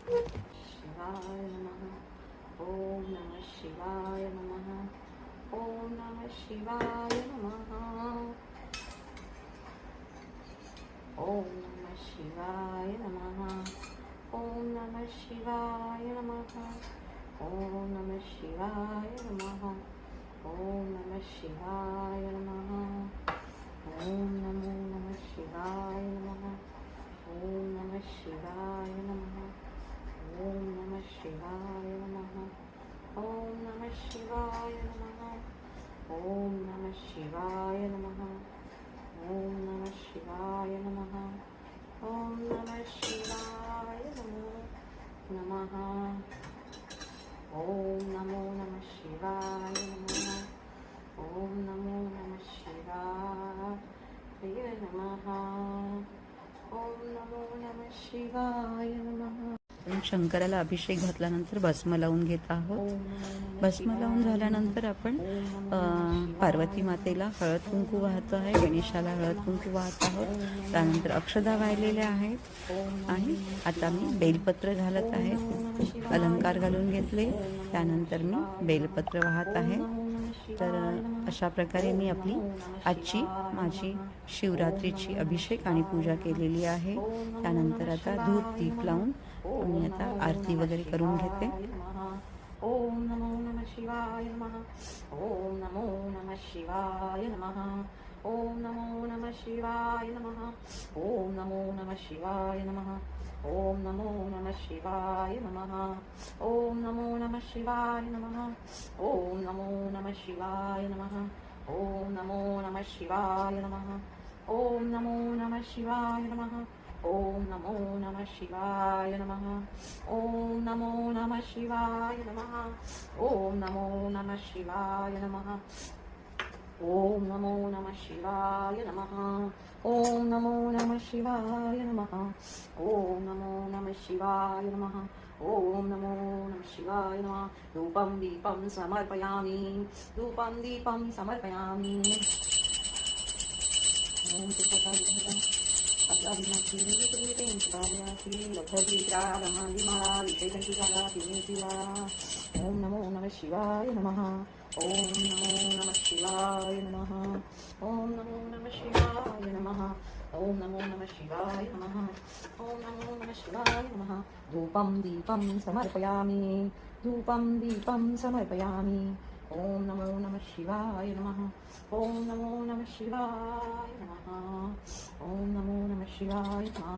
शिवाय नमः। ॐ नमः शिवाय नमः। ॐ नमः शिवाय नमः। ॐ नमः शिवाय नमः। ॐ नमः शिवाय नमः। ॐ नमः शिवाय नमः। ॐ नमः शिवाय नमः। ॐ नमो नमः शिवाय नमः। ॐ नमः शिवाय नमः। ॐ नमः शिवाय नमः। ॐ नमः शिवाय नमः। ॐ नमः शिवाय नमः। ॐ नमः शिवाय नमः। ॐ नमः शिवाय नमः। ॐ नमो नमः शिवाय नमः। ॐ नमो नमः शिवाय नमः। ॐ नमो नमः शिवाय नमः। आपण शंकराला अभिषेक घातल्यानंतर भस्म लावून घेत आहोत. भस्म लावून झाल्यानंतर आपण पार्वती मातेला हळद कुंकू वाहतो आहे, गणेशाला हळद कुंकू वाहत आहोत. त्यानंतर अक्षदा वाहिलेल्या आहेत आणि आता मी बेलपत्र घालत आहे. अलंकार घालून घेतले, त्यानंतर मी बेलपत्र वाहत आहे. तर अशा प्रकारे मी आपली आजची माझी शिवरात्रीची अभिषेक आणि पूजा केलेली आहे. त्यानंतर आता धूप दीप लावून मी आता आरती वगैरे करून घेते. ॐ नमो नमः शिवाय नमः. ॐ नमो नमः शिवाय नमः. ॐ नमो नमः शिवाय नमः. ॐ नमो नमः शिवाय नमः. ॐ नमो नमः शिवाय नमः. ॐ नमो नमः शिवाय नमः. ॐ नमो नमः शिवाय नमः. ॐ नमो नमः शिवाय नमः. ॐ नमो नमः शिवाय नमः. ॐ नमो नमः शिवाय नमः. ॐ नमो नमः शिवाय नमः. ॐ नमो नमः शिवाय नमः. ॐ नमो नमः शिवाय नमः. ॐ नमो नमः शिवाय नमः. ॐ नमो नमः शिवाय नमः. ॐ नमो नमः शिवाय नमः. धूपं दीपं समर्पयामि. धूपं दीपं समर्पयामि. ॐ नमो नमः शिवाय नमः. ॐ नमो नमः शिवाय नमः. ॐ नमो नमः शिवाय नमः. ॐ नमो नमः शिवाय नमः. ॐ नमो नमः शिवाय नमः. धूपं दीपं समर्पयामि. धूपं दीपं समर्पयामि. ॐ नमो नमः शिवाय नमः. ॐ नमो नमः शिवाय नमः. ॐ नमो नमः शिवाय नमः.